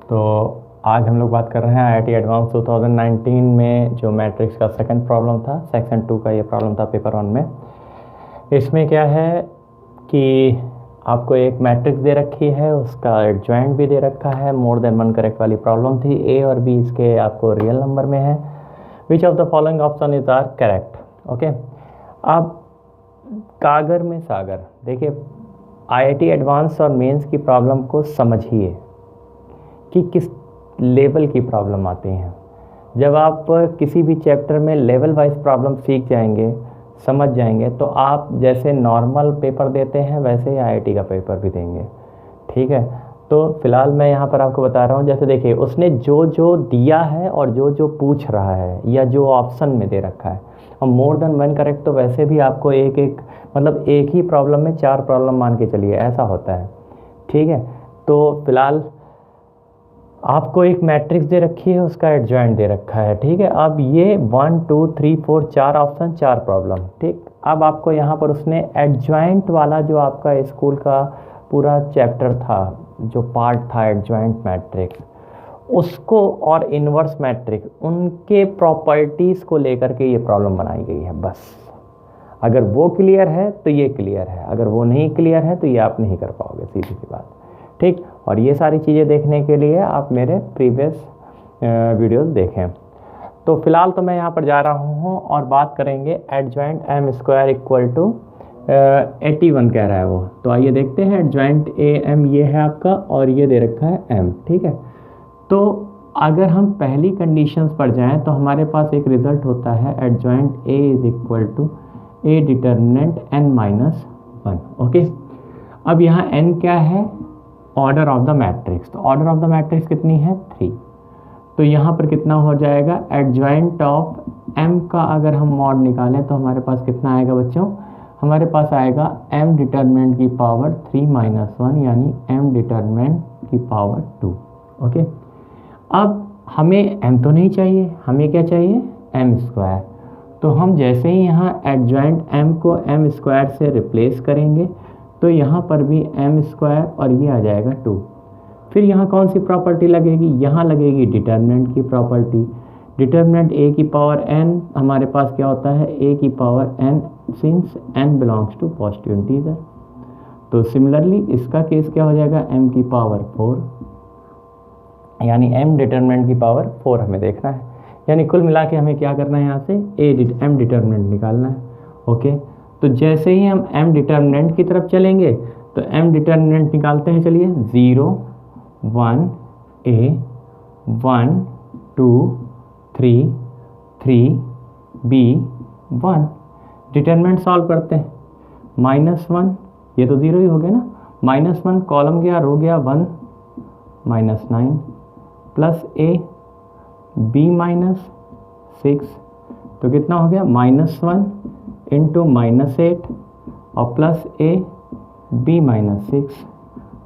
तो आज हम लोग बात कर रहे हैं आईआईटी एडवांस 2019 में जो मैट्रिक्स का सेकंड प्रॉब्लम था, सेक्शन 2 का ये प्रॉब्लम था पेपर 1 में। इसमें क्या है कि आपको एक मैट्रिक्स दे रखी है, उसका एडजॉइंट भी दे रखा है, मोर देन वन करेक्ट वाली प्रॉब्लम थी। ए और बी इसके आपको रियल नंबर में है। Which of the following option is are correct. Okay, अब कागर में सागर, देखिए आईआईटी एडवांस और मेंस की प्रॉब्लम को समझिए कि किस लेवल की प्रॉब्लम आती हैं। जब आप किसी भी चैप्टर में लेवल वाइज प्रॉब्लम सीख जाएंगे, समझ जाएंगे, तो आप जैसे नॉर्मल पेपर देते हैं वैसे ही आईआईटी का पेपर भी देंगे। ठीक है, तो फिलहाल मैं यहाँ पर आपको बता रहा हूँ। जैसे देखिए उसने जो जो दिया है और जो जो पूछ रहा है या जो ऑप्शन में दे रखा है, और मोर देन वन करेक्ट, तो वैसे भी आपको एक एक मतलब एक ही प्रॉब्लम में 4 प्रॉब्लम मान के चलिए, ऐसा होता है। ठीक है, तो फिलहाल आपको एक मैट्रिक्स दे रखी है, उसका एडजॉइंट दे रखा है। ठीक है, अब ये 1 2 3 4 4 ऑप्शन, 4 प्रॉब्लम। ठीक, अब आपको यहाँ पर उसने एडजॉइंट वाला जो आपका स्कूल का पूरा चैप्टर था, जो पार्ट था एडजॉइंट मैट्रिक्स, उसको और इन्वर्स मैट्रिक्स, उनके प्रॉपर्टीज़ को लेकर के ये प्रॉब्लम बनाई गई है। बस अगर वो क्लियर है तो ये क्लियर है, अगर वो नहीं क्लियर है तो ये आप नहीं कर पाओगे, सीधी सी बात। ठीक, और ये सारी चीज़ें देखने के लिए आप मेरे प्रीवियस वीडियोस देखें। तो फिलहाल तो मैं यहाँ पर जा रहा हूँ और बात करेंगे adjoint M square equal to 81 कह रहा है वो। तो आइए देखते हैं एडजॉइंट ए एम ये है आपका, और ये दे रखा है एम। ठीक है, तो अगर हम पहली कंडीशंस पर जाएं तो हमारे पास एक रिजल्ट होता है adjoint A is equal to A determinant n-1। Okay, अब यहाँ n क्या है? Order of the matrix. तो ऑर्डर ऑफ द मैट्रिक्स कितनी है? 3। तो यहाँ पर कितना हो जाएगा? एडजॉइंट ऑफ m का अगर हम मॉड निकालें तो हमारे पास कितना आएगा बच्चों? हमारे पास आएगा m डिटर्मिनेंट की पावर 3 - 1, यानी m डिटर्मिनेंट की पावर 2। ओके, अब हमें m तो नहीं चाहिए, हमें क्या चाहिए? m square. तो हम जैसे ही यहाँ एडजॉइंट m को m स्क्वायर से रिप्लेस करेंगे तो यहाँ पर भी m स्क्वायर और ये आ जाएगा 2। फिर यहाँ कौन सी प्रॉपर्टी लगेगी? यहाँ लगेगी डिटर्मिनेंट की प्रॉपर्टी। डिटर्मिनेंट a की पावर n, हमारे पास क्या होता है? a की power n since n belongs to positive integer. तो सिमिलरली इसका केस क्या हो जाएगा? m की पावर 4, यानी m डिटर्मिनेंट की पावर 4 हमें देखना है। यानी कुल मिला के हमें क्या करना है? यहाँ से m डिटर्मिनेंट निकालना है। ओके, तो जैसे ही हम m डिटर्मिनेंट की तरफ चलेंगे तो m डिटर्मिनेंट निकालते हैं। चलिए 0 1 a 1 2 3 3 b 1। डिटर्मिनेंट सॉल्व करते हैं। -1, ये तो 0 ही हो गया ना। -1 कॉलम गया, रो गया 1 -9 प्लस a b -6, तो कितना हो गया? -1 इंटू -8 और प्लस a b -6,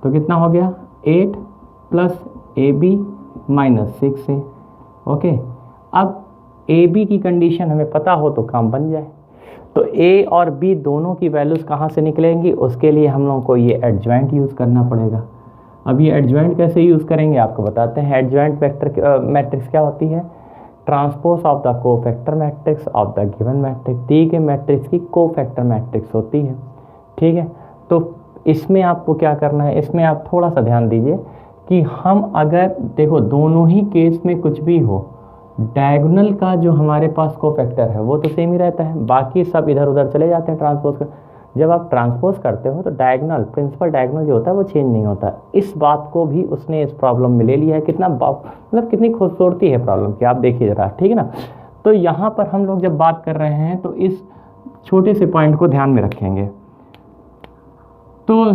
तो कितना हो गया? 8 प्लस ab -6 है। ओके, अब ab की कंडीशन हमें पता हो तो काम बन जाए। तो a और b दोनों की वैल्यूज़ कहाँ से निकलेंगी? उसके लिए हम लोगों को ये एडजॉइंट यूज़ करना पड़ेगा। अब ये एडजॉइंट कैसे यूज़ करेंगे आपको बताते हैं। एडजॉइंट वेक्टर मैट्रिक्स क्या होती है? Transpose of the cofactor matrix of the given matrix. दी गए मैट्रिक्स की कोफैक्टर मैट्रिक्स होती है। ठीक है, तो इसमें आपको क्या करना है? इसमें आप थोड़ा सा ध्यान दीजिए कि हम अगर देखो दोनों ही केस में कुछ भी हो, डायगोनल का जो हमारे पास कोफैक्टर है वो तो सेम ही रहता है, बाकी सब इधर उधर चले जाते हैं ट्रांसपोज कर। जब आप ट्रांसपोज करते हो तो डायगोनल, प्रिंसिपल डायगोनल जो होता है वो चेंज नहीं होता। इस बात को भी उसने इस प्रॉब्लम में ले लिया है। कितना मतलब कितनी खूबसूरती है प्रॉब्लम की, आप देखिए ज़रा। ठीक है ना, तो यहाँ पर हम लोग जब बात कर रहे हैं तो इस छोटे से पॉइंट को ध्यान में रखेंगे। तो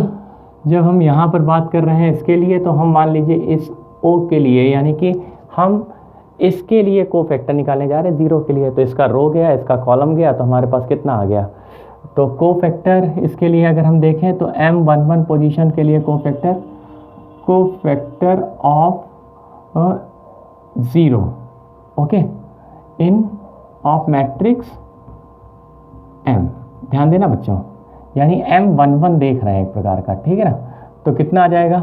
जब हम यहाँ पर बात कर रहे हैं इसके लिए, तो हम मान लीजिए इस o के लिए, यानी कि हम इसके लिए कोफैक्टर निकालने जा रहे हैं 0 के लिए। तो इसका रो गया, इसका कॉलम गया, तो हमारे पास कितना आ गया? तो कोफैक्टर इसके लिए अगर हम देखें तो m11 पोजीशन के लिए cofactor of 0, okay, in of matrix m। ध्यान देना बच्चों, यानी m11 देख रहे हैं एक प्रकार का। ठीक है ना, तो कितना आ जाएगा?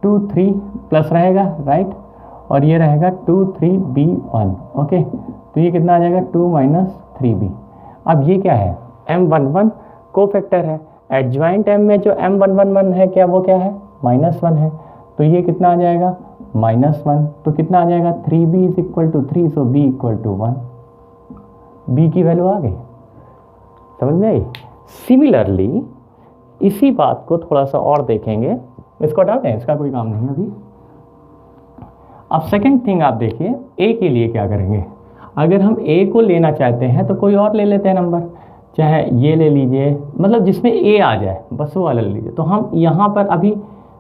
2 3 प्लस रहेगा, राइट, और ये रहेगा 2 3 B1, ओके। तो ये कितना आ जाएगा 2 माइनस 3B। अब ये क्या है, M11 कोफैक्टर है, एडजॉइंट M में जो M111 है क्या, वो क्या है -1 है, तो ये कितना आ जाएगा -1, तो कितना आ जाएगा 3B is equal to 3, so B equal to 1, B की वैल्यू आ गई, समझ में आई। सिमिलरली इसी बात को थोड़ा सा और देखेंगे, इसको हटा दें, इसका कोई काम नहीं है अभी। अब सेकंड थिंग आप देखिए, ए के लिए क्या करेंगे, अगर हम ए को लेना चाहते हैं तो कोई और ले लेते हैं नंबर, चाहे ये ले लीजिए, मतलब जिसमें ए आ जाए बस वो वाला ले लीजिए। तो हम यहाँ पर अभी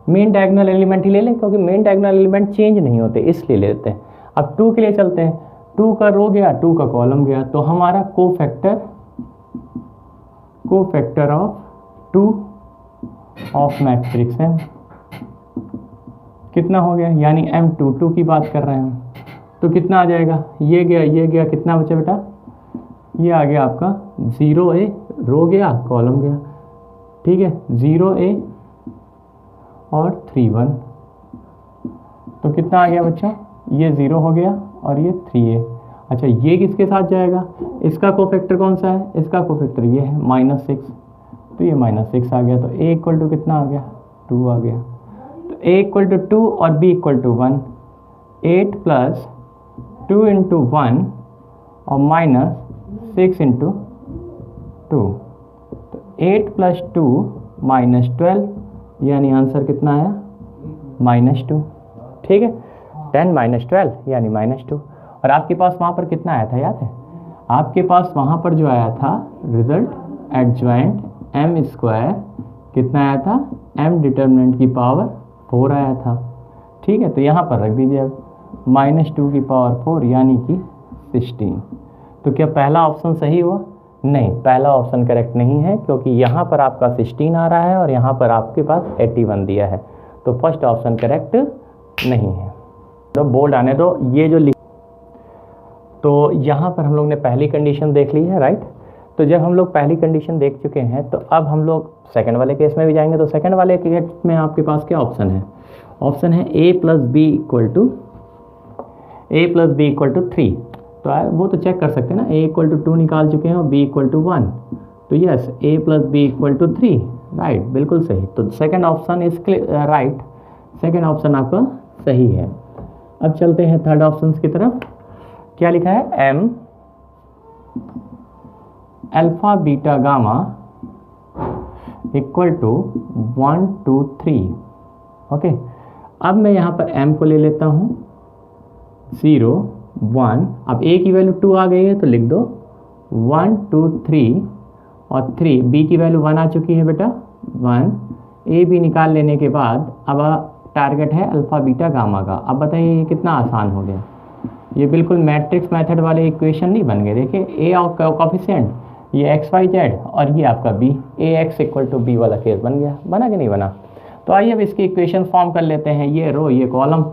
मेन डायगोनल एलिमेंट ही ले लें, क्योंकि मेन डायगोनल एलिमेंट चेंज नहीं होते इसलिए लेते हैं। अब 2 के लिए चलते हैं, 2 का रो गया, 2 का कॉलम गया, तो हमारा cofactor of 2 of matrix M कितना हो गया, यानी M22 की बात कर रहे हैं हम, तो कितना आ जाएगा, ये गया, कितना बचा बेटा, ये आ गया आपका 0A, रो गया कॉलम गया, ठीक है, 0A और 3 1, तो कितना आ गया बच्चा, ये 0 हो गया और ये 3A। अच्छा, ये किसके साथ जाएगा, इसका कोफैक्टर कौन सा है, इसका कोफैक्टर ये है -6, तो ये -6 आ गया, तो A इक्वल टू कितना आ गया 2 आ गया, तो A इक्वल टू 2 और B equal to 1, 8 plus 2 into 1 और -6 इंटू 2, तो 8 प्लस 2 -12, यानी आंसर कितना आया -2, ठीक है, 10 -12 यानी -2। और आपके पास वहाँ पर कितना आया था याद है, आपके पास वहाँ पर जो आया था रिजल्ट एडजॉइंट M² कितना आया था, M डिटर्मिनेंट की पावर 4 आया था, ठीक है, तो यहाँ पर रख दीजिए अब -2 की पावर 4 यानी कि 16। तो क्या पहला ऑप्शन सही हुआ, नहीं, पहला ऑप्शन करेक्ट नहीं है, क्योंकि यहाँ पर आपका 16 आ रहा है और यहाँ पर आपके पास 81 दिया है, तो फर्स्ट ऑप्शन करेक्ट नहीं है। तो बोल्ड आने दो, ये जो तो यहाँ पर हम लोग ने पहली कंडीशन देख ली है, राइट। तो जब हम लोग पहली कंडीशन देख चुके हैं तो अब हम लोग सेकंड वाले केस में भी जाएंगे। तो सेकंड वाले केस में आपके पास क्या ऑप्शन है, ऑप्शन है A plus B equal to 3। तो वो तो चेक कर सकते हैं ना, A इक्वल टू 2 निकाल चुके हैं और B इक्वल टू 1, तो yes A plus B equal to 3, right, बिल्कुल सही। तो second option is right, second option आपका सही है। अब चलते हैं थर्ड ऑप्शन की तरफ, क्या लिखा है, M alpha beta gamma equal to 1 2 3, okay. अब मैं यहाँ पर M को ले लेता हूँ 0 1, अब A की वैल्यू 2 आ गई है तो लिख दो 1 2 3 और 3, B की वैल्यू 1 आ चुकी है बेटा 1, A B निकाल लेने के बाद अब टारगेट है अल्फा बीटा गामा का। अब बताइए ये कितना आसान हो गया, ये बिल्कुल मैट्रिक्स मेथड वाले इक्वेशन नहीं बन गए। देखिए A और कोफिशिएंट ये XYZ और ये आपका B, AX equal to B वाला केस बन गया, बना कि नहीं बना। तो आइए अब इसकी इक्वेशन फॉर्म कर लेते हैं, ये रो ये कॉलम,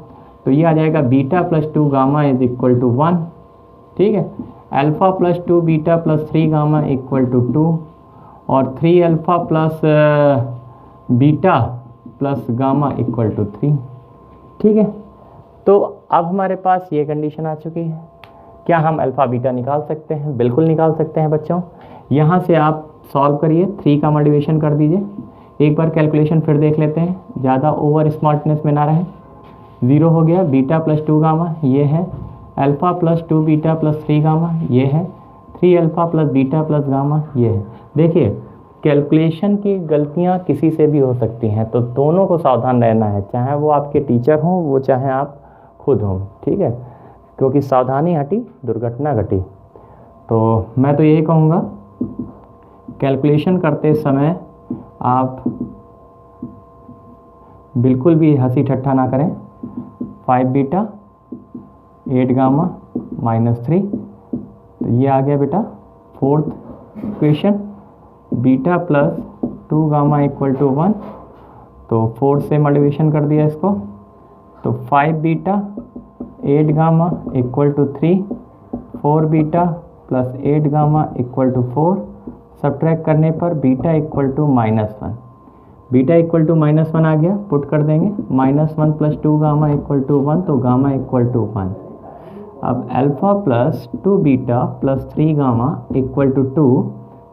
तो ये आ जाएगा beta plus 2 gamma is equal to 1, ठीक है, alpha plus 2 beta plus 3 gamma equal to 2 और 3 alpha plus beta plus gamma equal to 3, ठीक है। तो अब हमारे पास ये कंडीशन आ चुकी है, क्या हम अल्फ़ा बीटा निकाल सकते हैं, बिल्कुल निकाल सकते हैं बच्चों। यहाँ से आप सॉल्व करिए, 3 का मल्टीप्लिकेशन कर दीजिए, एक बार कैलकुलेशन फिर देख लेते हैं, ज़्यादा ओवर स्मार्टनेस में ना रहे। 0 हो गया, बीटा प्लस 2 गामा ये है, alpha plus 2 beta plus 3 gamma ये है, 3 alpha plus beta plus gamma ये है। देखिए कैलकुलेशन की गलतियाँ किसी से भी हो सकती हैं, तो दोनों को सावधान रहना है, चाहे वो आपके टीचर हों वो चाहे आप खुद हों, ठीक है, क्योंकि सावधानी हटी दुर्घटना घटी। तो मैं तो यही कहूँगा कैलकुलेशन करते समय आप बिल्कुल भी हंसी ठट्ठा ना करें। 5 बीटा 8 गामा -3, तो ये आ गया बेटा fourth equation, beta plus 2 gamma equal to 1, तो 4 से मल्टीप्लिकेशन कर दिया इसको, तो 5 beta 8 gamma equal to 3, 4 beta plus 8 gamma equal to 4, subtract करने पर beta equal to -1, beta equal to -1 आ गया, पुट कर देंगे, -1 + 2 गामा इक्वल टू 1, तो गामा इक्वल टू 1। अब alpha plus 2 beta plus 3 gamma equal to 2,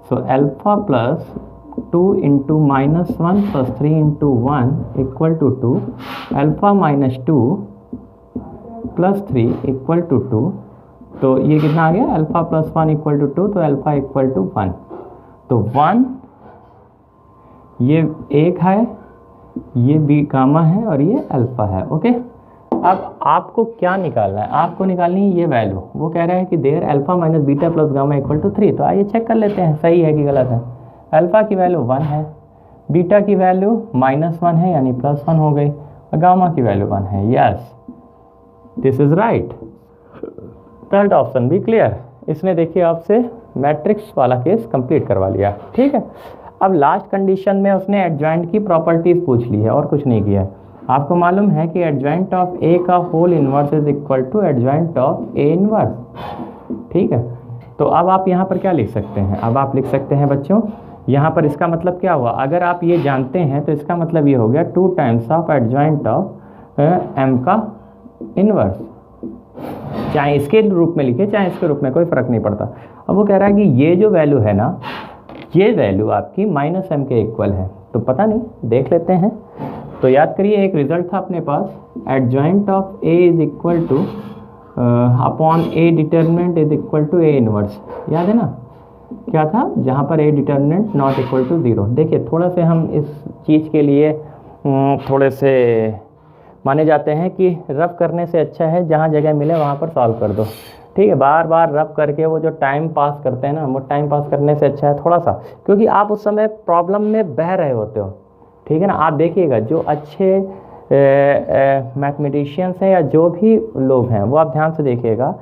so alpha plus 2 into -1 plus 3 into 1 equal to 2, alpha -2 plus 3 equal to 2, तो ये कितना आ गया, अल्फ़ा प्लस 1 इक्वल टू 2, तो अल्फ़ा इक्वल टू 1, तो 1 ये 1 है, ये बी गामा है और ये अल्फ़ा है। ओके, अब आपको क्या निकालना है, आपको निकालनी है ये वैल्यू। वो कह रहा है कि there alpha minus beta plus gamma equal to 3, तो आइए चेक कर लेते हैं सही है कि गलत है। अल्फ़ा की वैल्यू 1 है, बीटा की वैल्यू -1 है यानी +1 हो गई, और गामा की वैल्यू 1 है। Yes, this is right. Third option भी क्लियर। इसने देखिए आपसे मैट्रिक्स वाला केस कंप्लीट करवा लिया। ठीक है, अब लास्ट कंडीशन में उसने एडजॉइंट की प्रॉपर्टीज़ पूछ ली है और कुछ नहीं किया है। आपको मालूम है कि एडजॉइंट ऑफ ए का whole inverse is equal to adjoint of A inverse. ठीक है, तो अब आप यहाँ पर क्या लिख सकते हैं, अब आप लिख सकते हैं बच्चों, यहाँ पर इसका मतलब क्या हुआ, अगर आप ये जानते हैं तो इसका मतलब ये हो गया 2 times of adjoint of M का इन्वर्स। चाहे इसके रूप में लिखे चाहे इसके रूप में, कोई फ़र्क नहीं पड़ता। अब वो कह रहा है कि ये जो वैल्यू है ना, ये वैल्यू आपकी -m के इक्वल है, तो पता नहीं, देख लेते हैं। तो याद करिए एक रिजल्ट था अपने पास, adjoint of A is equal to upon A determinant is equal to A inverse. याद है ना क्या था, जहाँ पर A determinant not equal to 0। देखिए थोड़ा से हम इस चीज़ के लिए थोड़े से माने जाते हैं कि रफ करने से अच्छा है जहाँ जगह मिले वहाँ पर सॉल्व कर दो। ठीक है, बार बार रफ करके वो जो टाइम पास करते हैं ना, वो टाइम पास करने से अच्छा है थोड़ा सा, क्योंकि आप उस समय प्रॉब्लम में बह रहे होते हो। ठीक है ना, आप देखिएगा जो अच्छे मैथमेटिशियंस हैं या जो भी लोग हैं, वो आप ध्यान से देखिएगा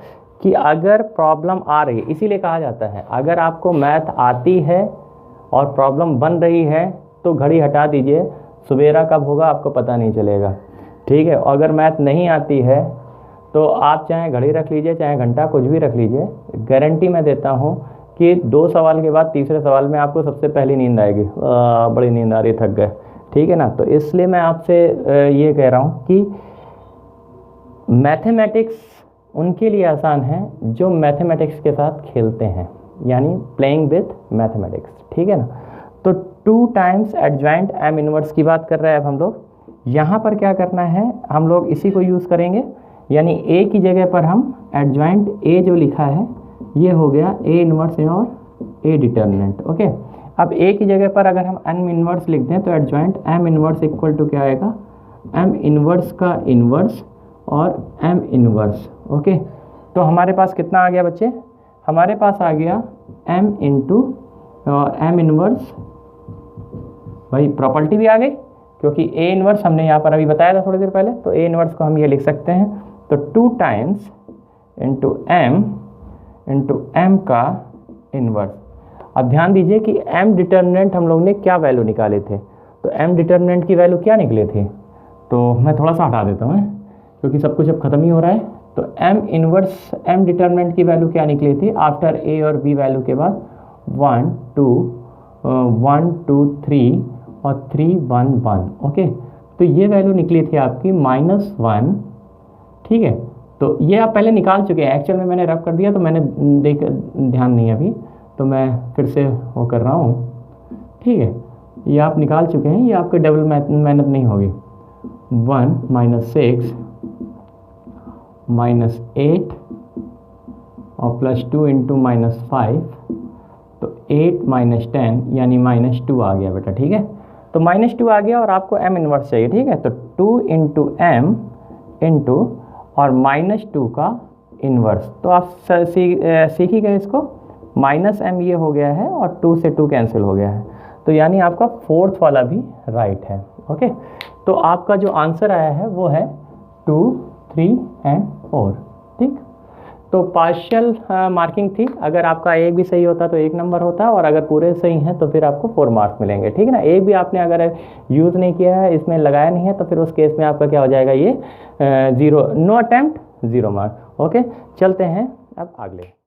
कि अगर प्रॉब्लम आ रही है, इसीलिए कहा जाता है अगर आपको मैथ आती है और प्रॉब्लम बन रही है तो घड़ी हटा दीजिए, सवेरा कब होगा आपको पता नहीं चलेगा। ठीक है, अगर मैथ नहीं आती है तो आप चाहे घड़ी रख लीजिए चाहे घंटा, कुछ भी रख लीजिए, गारंटी मैं देता हूँ कि 2 सवाल के बाद तीसरे सवाल में आपको सबसे पहली नींद आएगी, बड़ी नींद आ रही, थक गए। ठीक है ना, तो इसलिए मैं आपसे ये कह रहा हूँ कि मैथमेटिक्स उनके लिए आसान है जो मैथमेटिक्स के साथ खेलते हैं, यानी प्लेइंग विथ मैथमेटिक्स। ठीक है ना, तो 2 टाइम्स एडजॉइंट एम इनवर्स की बात कर रहे हैं अब हम लोग। यहाँ पर क्या करना है, हम लोग इसी को यूज़ करेंगे, यानी ए की जगह पर हम एडजॉइंट ए जो लिखा है ये हो गया ए इनवर्स और ए डिटर्मिनेंट। ओके, अब ए की जगह पर अगर हम एम इनवर्स लिख दें तो adjoint M inverse equal to क्या आएगा, एम इनवर्स का इनवर्स और एम इनवर्स। ओके, तो हमारे पास कितना आ गया बच्चे, हमारे पास आ गया एम इंटू एम इनवर्स, भाई प्रॉपर्टी भी आ गई क्योंकि ए इनवर्स हमने यहाँ पर अभी बताया था थोड़ी देर पहले, तो ए इनवर्स को हम ये लिख सकते हैं, तो 2 टाइम्स इंटू एम का इनवर्स। अब ध्यान दीजिए कि एम डिटर्मिनेंट हम लोग ने क्या वैल्यू निकाले थे, तो एम डिटर्मिनेंट की वैल्यू क्या निकले थे, तो मैं थोड़ा सा हटा देता हूँ क्योंकि सब कुछ अब ख़त्म ही हो रहा है। तो एम इनवर्स एम डिटर्मिनेंट की वैल्यू क्या निकली थी, आफ्टर ए और बी वैल्यू के बाद 1 2 3 और 3 1 1। ओके, तो ये वैल्यू निकली थी आपकी -1। ठीक है, तो ये आप पहले निकाल चुके हैं, एक्चुअल में मैंने रफ कर दिया तो मैंने ध्यान नहीं अभी, तो मैं फिर से वो कर रहा हूँ। ठीक है, ये आप निकाल चुके हैं, ये आपके डबल मेहनत नहीं होगी। 1 -6 -8 और +2 इंटू -5, तो 8 -10 यानी -2 आ गया बेटा। ठीक है, तो -2 आ गया और आपको m इनवर्स चाहिए। ठीक है, तो 2 इंटू एम इंटू और -2 का इन्वर्स, तो आप सीख ही गए इसको, -m ये हो गया है और 2 से 2 कैंसिल हो गया है, तो यानी आपका 4th वाला भी राइट है। ओके, तो आपका जो आंसर आया है वो है 2 3 एंड 4। ठीक, तो पार्शियल मार्किंग थी, अगर आपका एक भी सही होता तो 1 नंबर होता, और अगर पूरे सही हैं तो फिर आपको 4 मार्क्स मिलेंगे। ठीक है ना, एक भी आपने अगर यूज़ नहीं किया है, इसमें लगाया नहीं है, तो फिर उस केस में आपका क्या हो जाएगा, ये 0, नो अटेम्प्ट 0 मार्क। ओके, चलते हैं अब अगले।